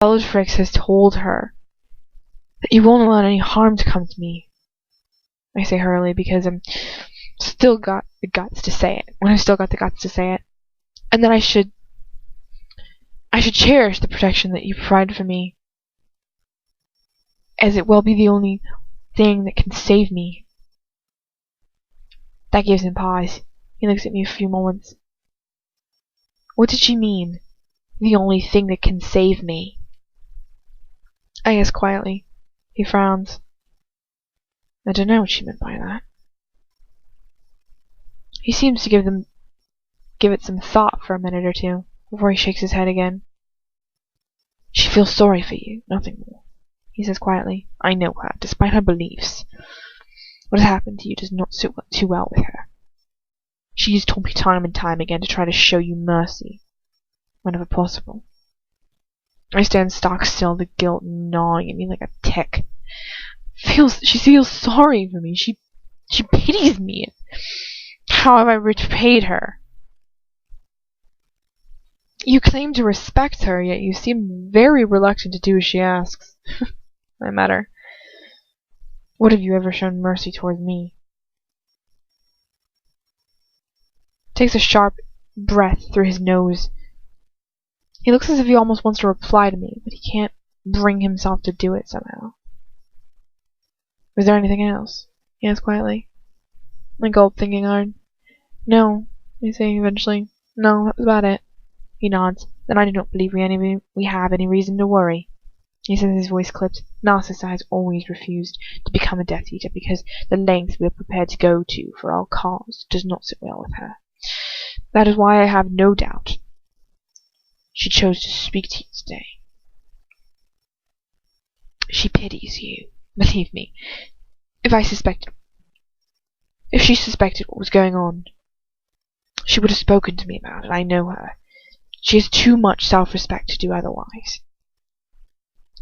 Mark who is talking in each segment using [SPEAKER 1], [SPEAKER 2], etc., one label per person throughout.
[SPEAKER 1] Bellatrix has told her that you won't allow any harm to come to me. I say hurriedly because I'm still got the guts to say it. When I've still got the guts to say it. And that I should cherish the protection that you provide for me, as it will be the only thing that can save me. That gives him pause. He looks at me for a few moments. What did she mean? The only thing that can save me? I ask quietly. He frowns. I don't know what she meant by that. He seems to give it some thought for a minute or two, before he shakes his head again. She feels sorry for you, nothing more. He says quietly. I know her, despite her beliefs. What has happened to you does not suit too well with her. She has told me time and time again to try to show you mercy, whenever possible. I stand stock still, the guilt gnawing at me like a tick. She feels sorry for me. She pities me. How have I repaid her? You claim to respect her, yet you seem very reluctant to do as she asks. I mutter. What have you ever shown mercy towards me? Takes a sharp breath through his nose. He looks as if he almost wants to reply to me, but he can't bring himself to do it somehow. Was there anything else? He asks quietly. I gulp, thinking hard. No, I say eventually. No, that was about it. He nods. Then I do not believe we have any reason to worry. He says, his voice clipped. Narcissa has always refused to become a Death Eater because the lengths we are prepared to go to for our cause does not sit well with her. That is why I have no doubt she chose to speak to you today. She pities you, believe me. If she suspected what was going on, she would have spoken to me about it. I know her. She has too much self-respect to do otherwise.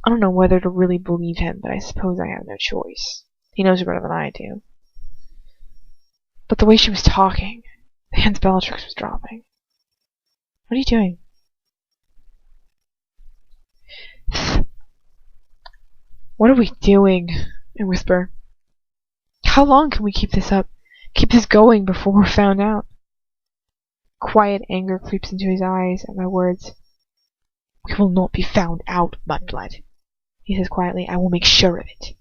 [SPEAKER 1] I don't know whether to really believe him, but I suppose I have no choice. He knows her better than I do. But the way she was talking, the hands Bellatrix was dropping. What are you doing? What are we doing? I whisper. How long can we keep this up? Keep this going before we're found out? Quiet anger creeps into his eyes at my words. We will not be found out, mudblood. He says quietly. I will make sure of it.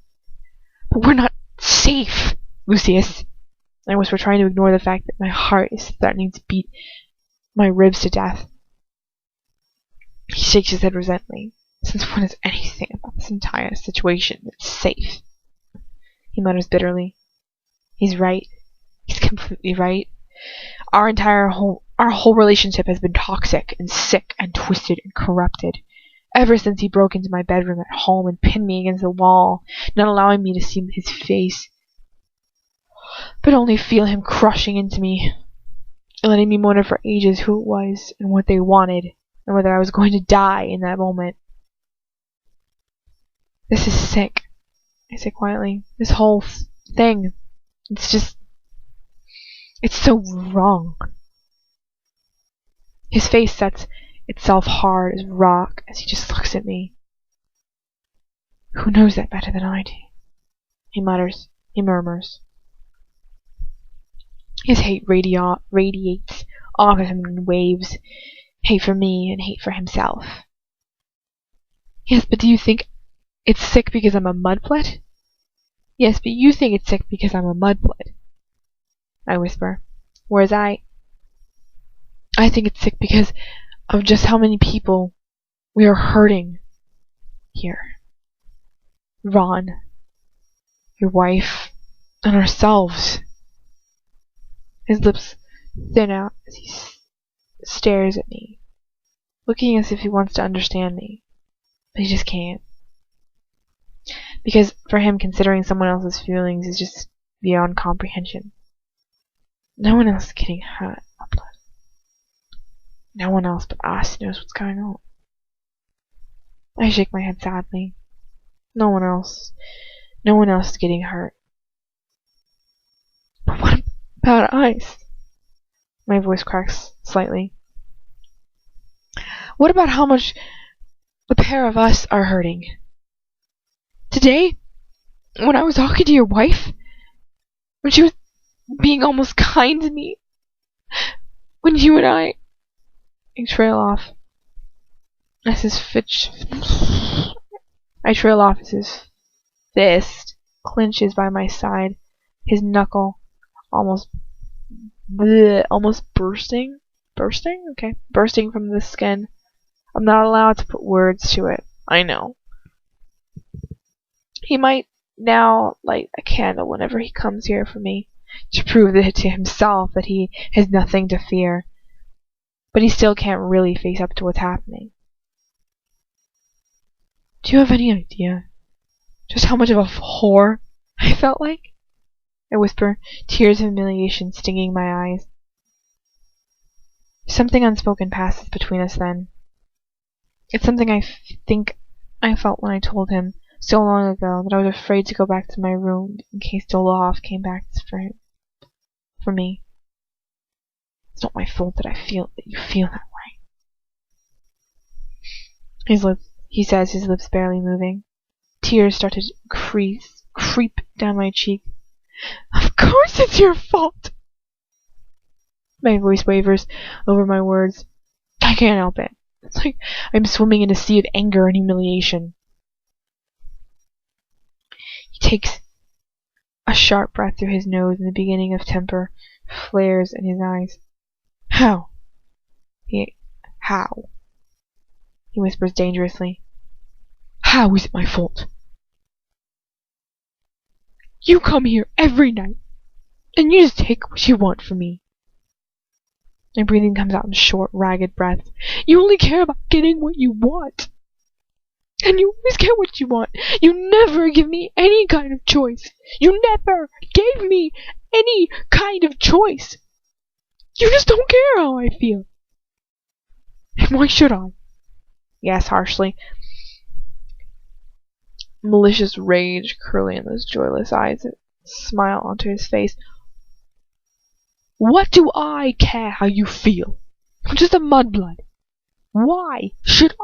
[SPEAKER 1] But we're not safe, Lucius. I whisper, trying to ignore the fact that my heart is threatening to beat my ribs to death. He shakes his head resentfully. Since when is anything about this entire situation that's safe? He mutters bitterly. He's right. He's completely right. Our whole relationship has been toxic and sick and twisted and corrupted. Ever since he broke into my bedroom at home and pinned me against the wall, not allowing me to see his face, but only feel him crushing into me, letting me wonder for ages who it was and what they wanted, and whether I was going to die in that moment. This is sick, I say quietly. This whole thing, it's so wrong. His face sets itself hard as rock as he just looks at me. Who knows that better than I do? He mutters. He murmurs. His hate radiates off of him in waves. Hate for me and hate for himself. Yes, but do you think it's sick because I'm a mudblood? Yes, but you think it's sick because I'm a mudblood, I whisper. Whereas I think it's sick because of just how many people we are hurting here. Ron, your wife, and ourselves. His lips thin out as he stares at me, looking as if he wants to understand me, but he just can't. Because for him, considering someone else's feelings is just beyond comprehension. No one else is getting hurt. No one else but us knows what's going on. I shake my head sadly. No one else is getting hurt. But what about us? My voice cracks slightly. What about how much The pair of us are hurting. Today, when I was talking to your wife, when she was being almost kind to me, when you and I trail off as his I trail off as his fist clenches by my side, his knuckle almost bursting from the skin. I'm not allowed to put words to it. I know. He might now light a candle whenever he comes here for me, to prove to himself that he has nothing to fear. But he still can't really face up to what's happening. Do you have any idea just how much of a whore I felt like? I whisper, tears of humiliation stinging my eyes. Something unspoken passes between us then. It's something I think I felt when I told him so long ago that I was afraid to go back to my room in case Dolohov came back for me. It's not my fault that you feel that way. He says, his lips barely moving. Tears start to creep down my cheek. Of course it's your fault! My voice wavers over my words. I can't help it. It's like I'm swimming in a sea of anger and humiliation. He takes a sharp breath through his nose, and the beginning of temper flares in his eyes. How? He whispers dangerously. How is it my fault? You come here every night, and you just take what you want from me. My breathing comes out in short, ragged breaths. You only care about getting what you want. And you always get what you want. You never give me any kind of choice. You never gave me any kind of choice. You just don't care how I feel. And why should I? He asks harshly, malicious rage curling in those joyless eyes that smile onto his face. What do I care how you feel? I'm just a mudblood. Why should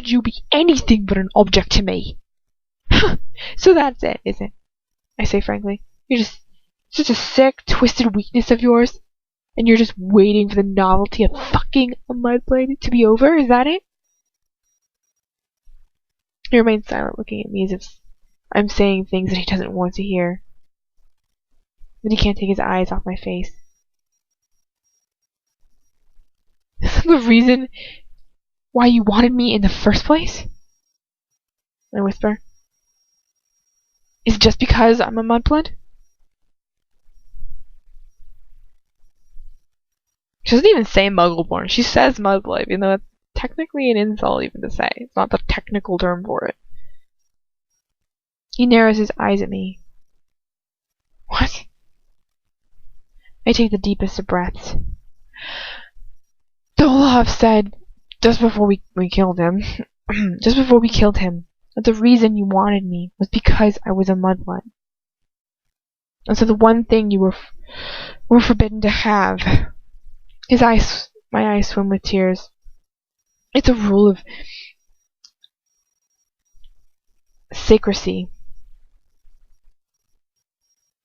[SPEAKER 1] you be anything but an object to me? So that's it, isn't it? I say frankly. It's just a sick, twisted weakness of yours, and you're just waiting for the novelty of fucking a mudblood to be over? Is that it? He remains silent, looking at me as if I'm saying things that he doesn't want to hear. But he can't take his eyes off my face. Is that the reason why you wanted me in the first place? I whisper. Is it just because I'm a mudblood? She doesn't even say muggleborn. She says mudblood, even though it's technically an insult even to say. It's not the technical term for it. He narrows his eyes at me. What? I take the deepest of breaths. Dolohov said, just before we killed him, that the reason you wanted me was because I was a mudblood. And so the one thing you were forbidden to have. My eyes swim with tears. It's a rule of secrecy.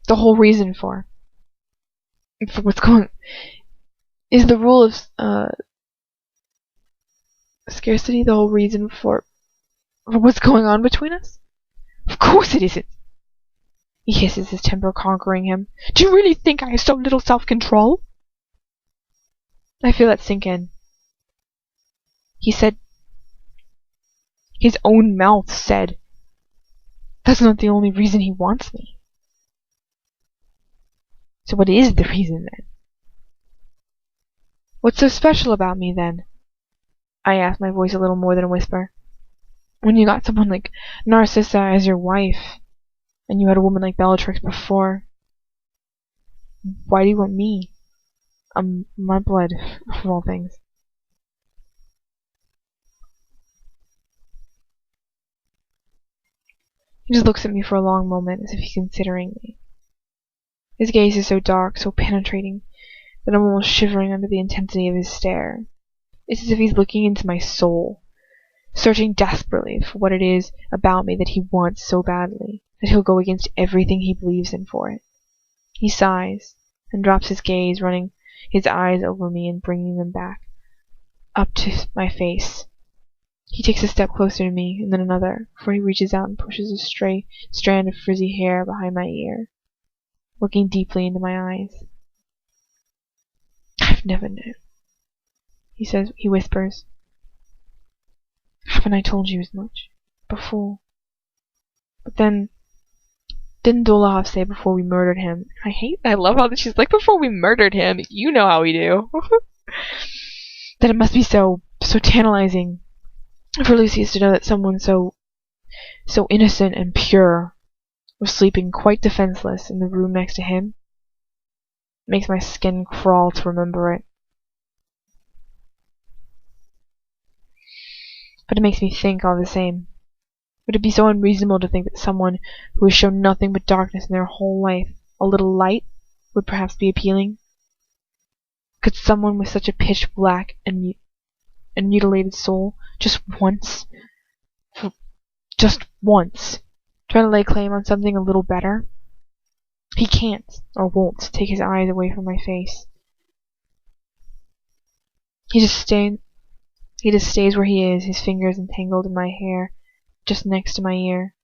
[SPEAKER 1] The whole reason for what's going is the rule of scarcity. The whole reason for what's going on between us. Of course it isn't. He hisses, his temper conquering him. Do you really think I have so little self-control? I feel that sink in. He said, his own mouth said, that's not the only reason he wants me. So what is the reason then? What's so special about me then? I asked, my voice a little more than a whisper. When you got someone like Narcissa as your wife, and you had a woman like Bellatrix before, why do you want me? Mudblood, of all things. He just looks at me for a long moment, as if he's considering me. His gaze is so dark, so penetrating, that I'm almost shivering under the intensity of his stare. It's as if he's looking into my soul, searching desperately for what it is about me that he wants so badly, that he'll go against everything he believes in for it. He sighs, and drops his gaze, running his eyes over me and bringing them back up to my face. He takes a step closer to me, and then another, before he reaches out and pushes a stray strand of frizzy hair behind my ear, looking deeply into my eyes. I've never known, he whispers. Haven't I told you as much? Before? But then, didn't Dolokhov say before we murdered him? I love how she's like, before we murdered him, you know how we do. That it must be so tantalizing for Lucius to know that someone so innocent and pure was sleeping quite defenseless in the room next to him. It makes my skin crawl to remember it. But it makes me think all the same. Would it be so unreasonable to think that someone who has shown nothing but darkness in their whole life, a little light, would perhaps be appealing? Could someone with such a pitch-black and mutilated soul just once, try to lay claim on something a little better? He can't, or won't, take his eyes away from my face. He just stays where he is, his fingers entangled in my hair, just next to my ear.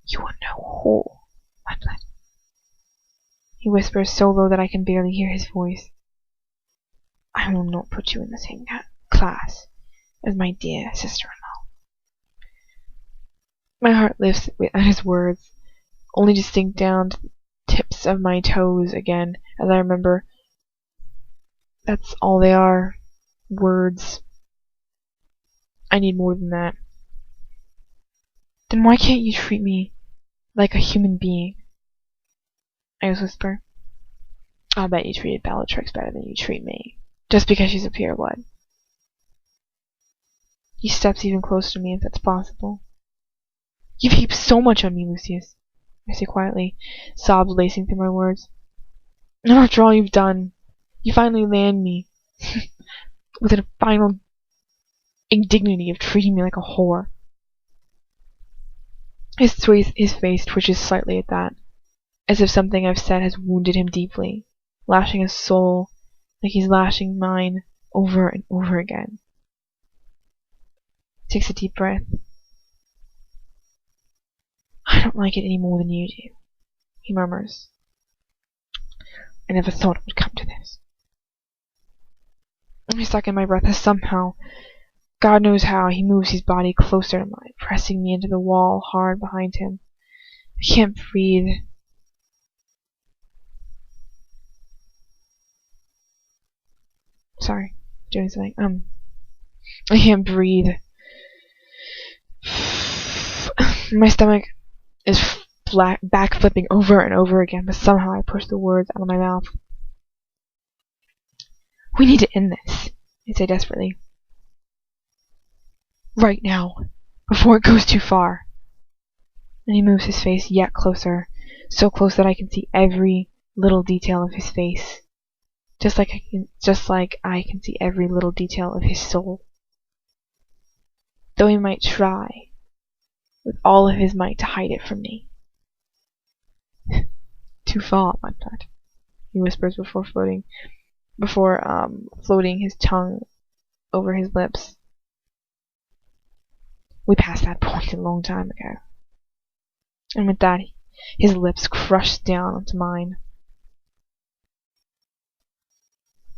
[SPEAKER 1] You are no whore, my blood. He whispers so low that I can barely hear his voice. I will not put you in the same class as my dear sister-in-law. My heart lifts at his words, only to sink down to the tips of my toes again as I remember that's all they are, words. I need more than that. Then why can't you treat me like a human being? I whisper. I'll bet you treated Bellatrix better than you treat me, just because she's a pureblood. He steps even closer to me, if that's possible. You've heaped so much on me, Lucius, I say quietly, sobs lacing through my words. And after all you've done, you finally land me with a final indignity of treating me like a whore. His face twitches slightly at that, as if something I've said has wounded him deeply, lashing his soul like he's lashing mine over and over again. He takes a deep breath. I don't like it any more than you do, he murmurs. I never thought it would come to this. I suck in my breath as somehow, God knows how, he moves his body closer to mine, pressing me into the wall hard behind him. I can't breathe. Sorry, doing something. I can't breathe. My stomach is back-flipping over and over again, but somehow I push the words out of my mouth. We need to end this, I say desperately. Right now, before it goes too far. And he moves his face yet closer, so close that I can see every little detail of his face, just like I can see every little detail of his soul. Though he might try with all of his might to hide it from me. Too far, my blood, he whispers before floating his tongue over his lips. We passed that point a long time ago. And with that, his lips crushed down onto mine.